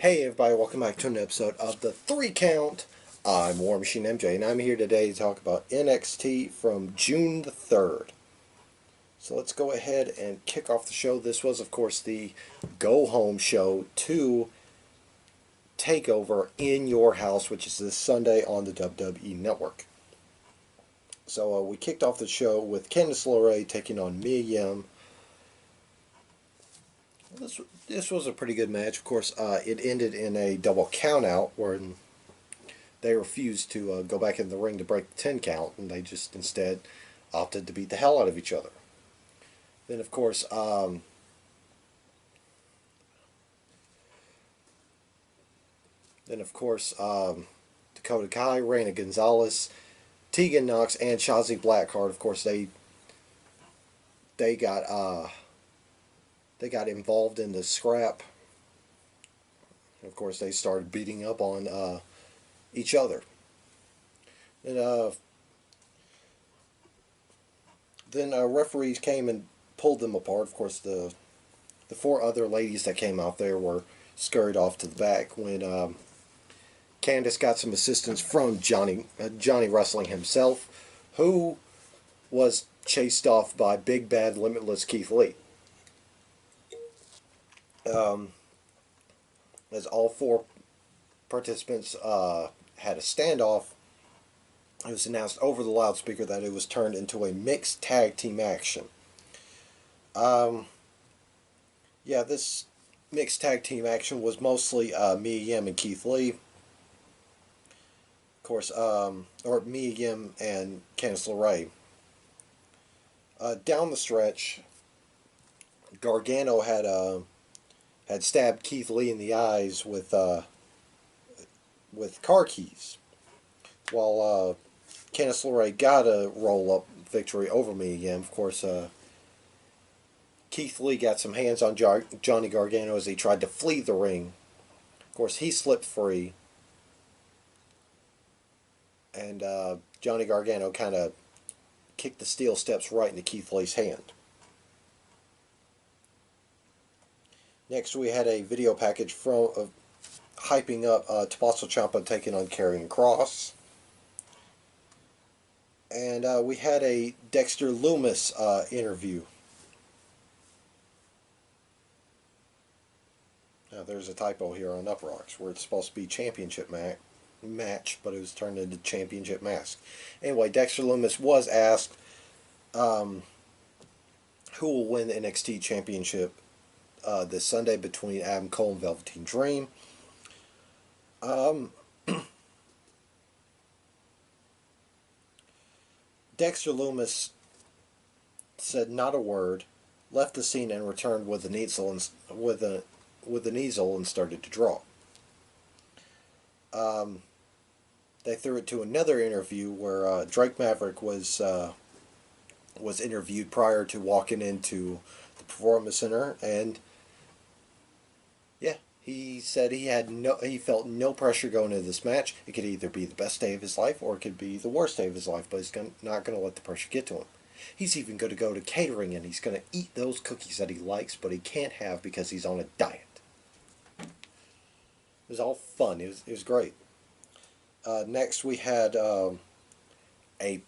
Hey everybody, welcome back to an episode of the 3 Count. I'm War Machine MJ, and I'm here today to talk about NXT from June the 3rd. So let's go ahead and kick off the show. This was, of course, the go home show to TakeOver in Your House, which is this Sunday on the WWE Network. So we kicked off the show with Candice LeRae taking on Mia Yim. This was a pretty good match. Of course, it ended in a double countout where they refused to go back in the ring to break the 10 count, and they just instead opted to beat the hell out of each other. Then, of course, Dakota Kai, Reina Gonzalez, Tegan Knox, and Shotzi Blackheart. Of course, they got they got involved in the scrap. Of course, they started beating up on each other. And then referees came and pulled them apart. Of course, the four other ladies that came out there were scurried off to the back when Candice got some assistance from Johnny Wrestling himself, who was chased off by Big Bad Limitless Keith Lee. As all four participants had a standoff, it was announced over the loudspeaker that it was turned into a mixed tag team action. Yeah, this mixed tag team action was mostly Mia Yim and Keith Lee. Of course, or Mia Yim and Candice LeRae. Down the stretch, Gargano had stabbed Keith Lee in the eyes with car keys, while Candice LeRae got a roll-up victory over Mia Yim. Of course, Keith Lee got some hands on Johnny Gargano as he tried to flee the ring. Of course, he slipped free, and Johnny Gargano kind of kicked the steel steps right into Keith Lee's hand. Next, we had a video package from hyping up Tommaso Ciampa taking on Karrion Kross. And we had a Dexter Lumis interview. Now, there's a typo here on Uprocks where it's supposed to be championship match, but it was turned into championship mask. Anyway, Dexter Lumis was asked who will win the NXT championship this Sunday between Adam Cole and Velveteen Dream. Dexter Lumis said not a word, left the scene, and returned with an easel and started to draw. They threw it to another interview where Drake Maverick was interviewed prior to walking into the Performance Center, and yeah, he said he felt no pressure going into this match. It could either be the best day of his life or it could be the worst day of his life, but he's not going to let the pressure get to him. He's even going to go to catering and he's going to eat those cookies that he likes, but he can't have because he's on a diet. It was all fun. It was great. Next, we had a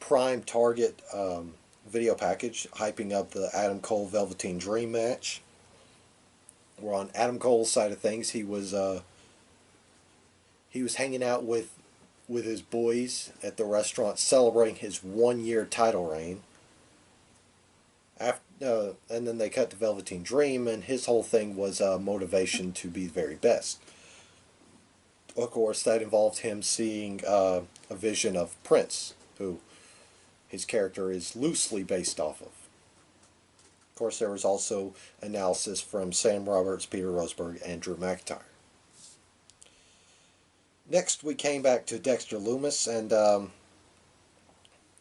Prime Target video package hyping up the Adam Cole Velveteen Dream match. We're on Adam Cole's side of things. He was hanging out with his boys at the restaurant celebrating his 1-year title reign. And then they cut to Velveteen Dream, and his whole thing was motivation to be the very best. Of course, that involved him seeing a vision of Prince, who his character is loosely based off of. Of course, there was also analysis from Sam Roberts, Peter Rosberg, and Drew McIntyre. Next, we came back to Dexter Lumis, and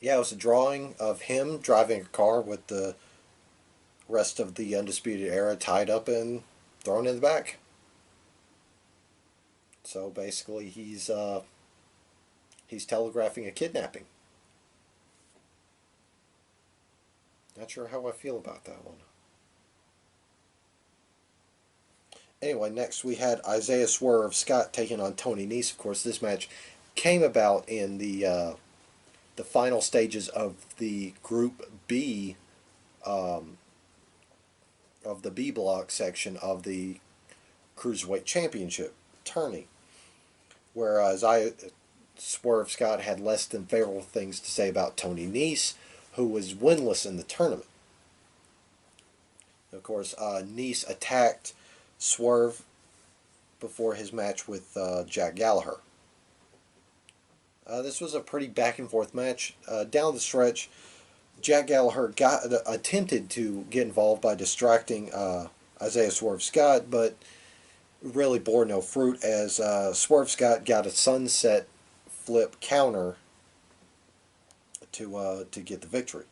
yeah, it was a drawing of him driving a car with the rest of the Undisputed Era tied up and thrown in the back. So basically, he's telegraphing a kidnapping. Not sure how I feel about that one. Anyway, next we had Isaiah Swerve Scott taking on Tony Nese. Of course, this match came about in the final stages of the Group B, um, of the B block section of the Cruiserweight Championship tourney, where Isaiah Swerve Scott had less than favorable things to say about Tony Nese, who was winless in the tournament. Of course, Nese attacked Swerve before his match with Jack Gallagher. This was a pretty back and forth match. Down the stretch, Jack Gallagher attempted to get involved by distracting Isaiah Swerve Scott, but really bore no fruit as Swerve Scott got a sunset flip counter to get the victory.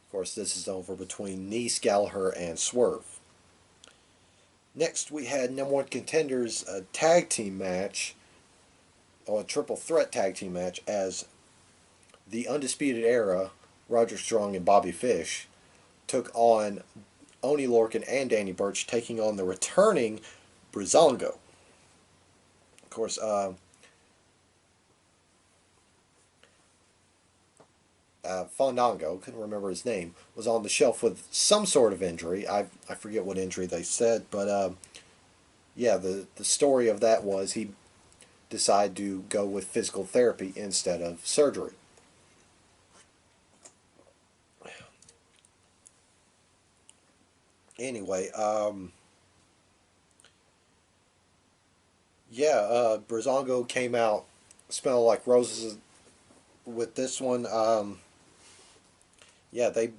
Of course, this is over between Nese, Gallagher, and Swerve. Next, we had number one contenders a tag team match, or a triple threat tag team match, as the Undisputed Era, Roger Strong and Bobby Fish, took on Oney Lorcan and Danny Burch, taking on the returning Breezango. Of course, Fandango, couldn't remember his name, was on the shelf with some sort of injury. I forget what injury they said, but yeah, the story of that was he decided to go with physical therapy instead of surgery. Anyway, yeah, Breezango came out smelling like roses with this one. Yeah, they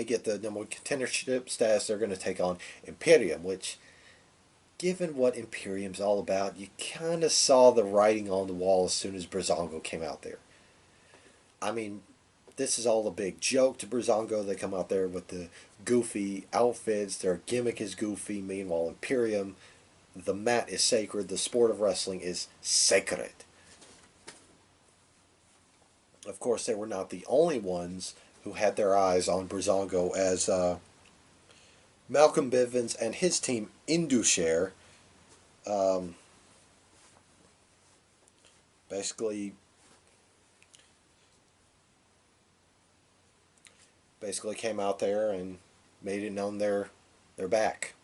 get the number one contendership status. They're going to take on Imperium, which, given what Imperium's all about, you kind of saw the writing on the wall as soon as Breezango came out there. I mean, this is all a big joke to Breezango. They come out there with the goofy outfits. Their gimmick is goofy. Meanwhile, Imperium, the mat is sacred. The sport of wrestling is sacred. Of course, they were not the only ones who had their eyes on Breezango, as Malcolm Bivens and his team Indushare um, basically came out there and made it known they're back.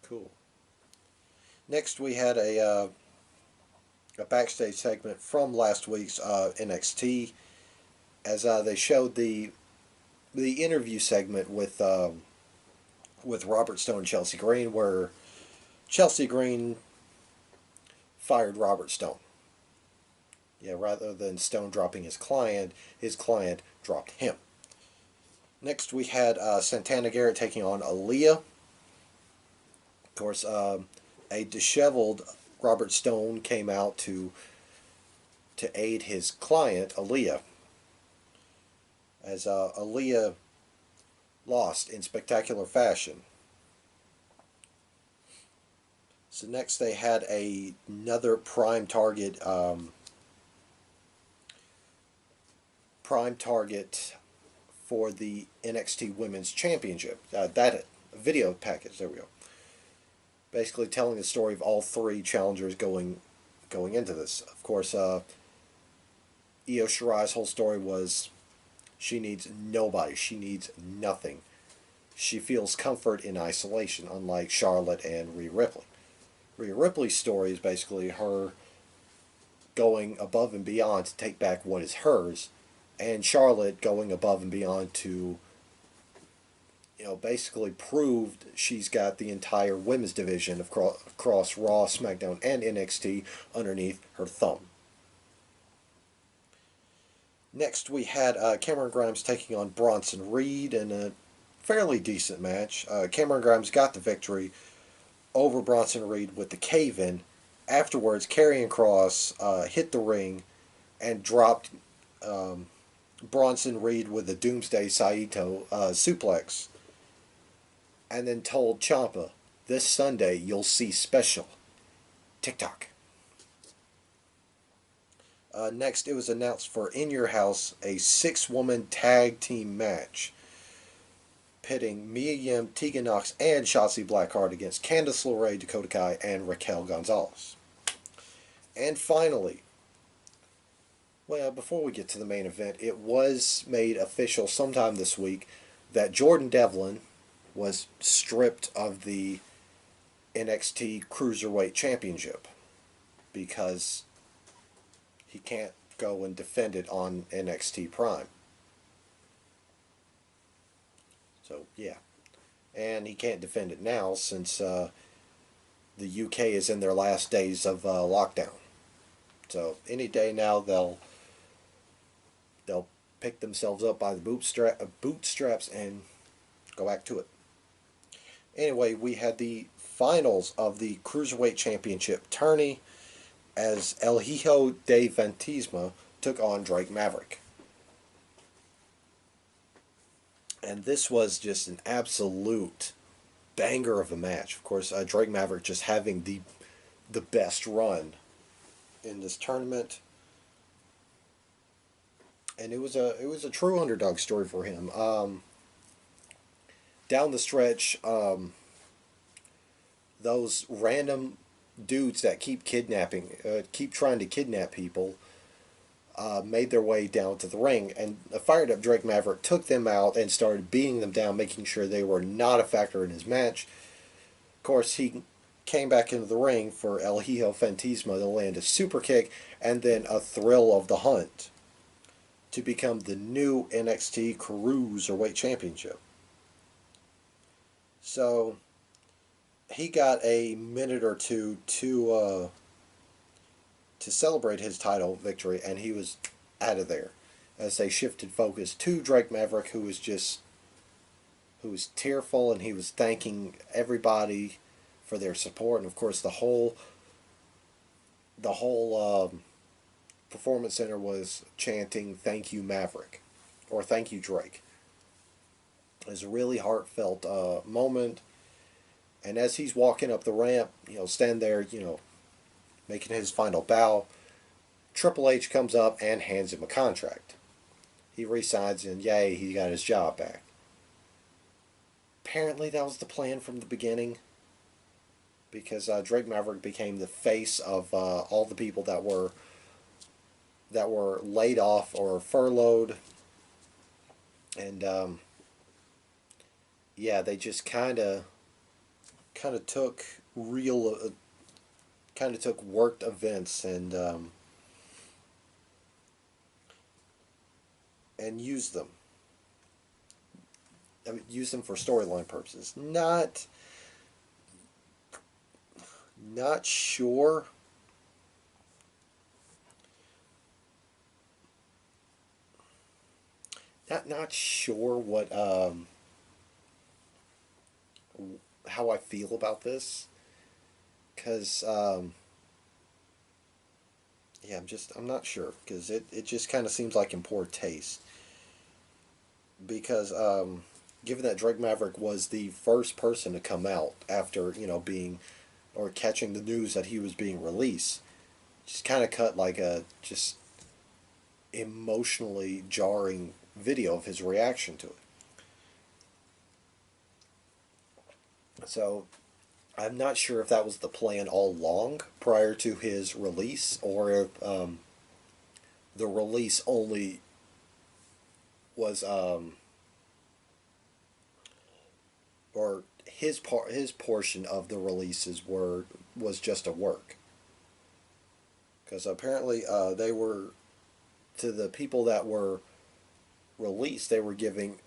Cool. Next, we had a backstage segment from last week's NXT, as they showed the interview segment with Robert Stone and Chelsea Green, where Chelsea Green fired Robert Stone. Yeah, rather than Stone dropping his client dropped him. Next, we had Santana Garrett taking on Aaliyah. Of course, a disheveled Robert Stone came out to aid his client, Aaliyah, as Aaliyah lost in spectacular fashion. So next they had another prime target for the NXT Women's Championship. That video package. There we go. Basically telling the story of all three challengers going into this. Of course, Io Shirai's whole story was she needs nobody. She needs nothing. She feels comfort in isolation, unlike Charlotte and Rhea Ripley. Rhea Ripley's story is basically her going above and beyond to take back what is hers, and Charlotte going above and beyond to, basically proved she's got the entire women's division across Raw, SmackDown, and NXT underneath her thumb. Next, we had Cameron Grimes taking on Bronson Reed in a fairly decent match. Cameron Grimes got the victory over Bronson Reed with the cave-in. Afterwards, Karrion Kross hit the ring and dropped Bronson Reed with a Doomsday Saito suplex, and then told Ciampa, "This Sunday you'll see special." TikTok. Next, it was announced for In Your House, a 6-woman tag team match. pitting Mia Yim, Tegan Knox, and Shotzi Blackheart against Candice LeRae, Dakota Kai, and Raquel Gonzalez. And finally, well, before we get to the main event, it was made official sometime this week that Jordan Devlin was stripped of the NXT Cruiserweight Championship because he can't go and defend it on NXT Prime. So, yeah. And he can't defend it now since the UK is in their last days of lockdown. So, any day now they'll pick themselves up by the bootstraps and go back to it. Anyway, we had the finals of the Cruiserweight Championship tourney as El Hijo de Fantasma took on Drake Maverick. And this was just an absolute banger of a match. Of course, Drake Maverick just having the best run in this tournament, and it was a true underdog story for him. Down the stretch, those random dudes that keep trying to kidnap people, made their way down to the ring, and a fired up Drake Maverick took them out and started beating them down, making sure they were not a factor in his match. Of course, he came back into the ring for El Hijo Fantasma to land a super kick and then a Thrill of the Hunt to become the new NXT Cruiserweight Championship. So he got a minute or two to celebrate his title victory, and he was out of there as they shifted focus to Drake Maverick, who was tearful, and he was thanking everybody for their support, and of course the whole performance center was chanting "Thank you, Maverick," or "Thank you, Drake." It was a really heartfelt moment, and as he's walking up the ramp, stand there, making his final bow, Triple H comes up and hands him a contract. He resigns, and yay, he got his job back. Apparently that was the plan from the beginning, because Drake Maverick became the face of all the people that were laid off or furloughed, and yeah, they just kind of took worked events and used them. I mean, use them for storyline purposes. Not sure. Not sure what how I feel about this, because yeah, I'm not sure, because it just kind of seems like in poor taste, because given that Drake Maverick was the first person to come out after being or catching the news that he was being released, just kind of cut like a just emotionally jarring video of his reaction to it. So I'm not sure if that was the plan all along prior to his release, or if the release only was or his portion of the releases was just a work. Because apparently they were, to the people that were released, they were given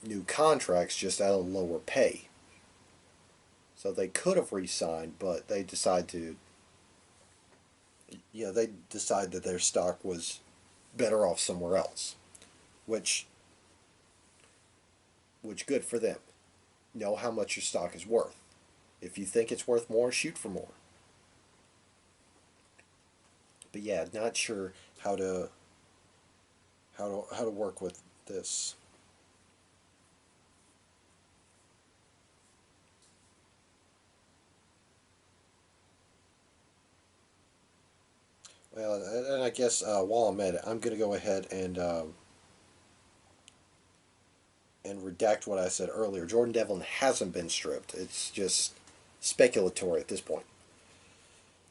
new contracts just at a lower pay. So they could have re-signed, but they decided that their stock was better off somewhere else, which good for them. Know how much your stock is worth. If you think it's worth more, shoot for more. But yeah, not sure how to work with this. Well, and I guess while I'm at it, I'm going to go ahead and redact what I said earlier. Jordan Devlin hasn't been stripped. It's just speculatory at this point.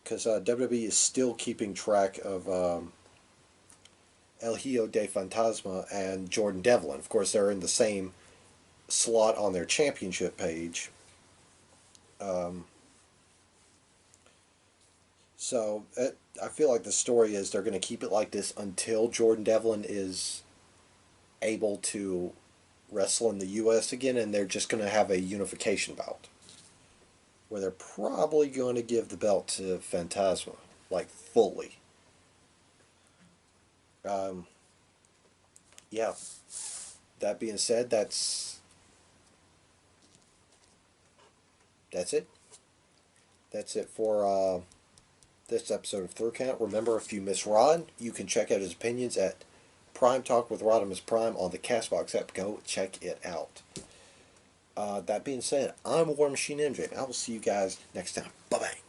Because WWE is still keeping track of El Hijo de Fantasma and Jordan Devlin. Of course, they're in the same slot on their championship page. Um, I feel like the story is they're going to keep it like this until Jordan Devlin is able to wrestle in the U.S. again, and they're just going to have a unification bout where they're probably going to give the belt to Phantasma, like fully. Um, yeah. That being said, that's it. That's it for this episode of Third Count. Remember, if you miss Rod, you can check out his opinions at Prime Talk with Rodimus Prime on the Castbox app. Go check it out. That being said, I'm War Machine MJ. I will see you guys next time. Bye bye.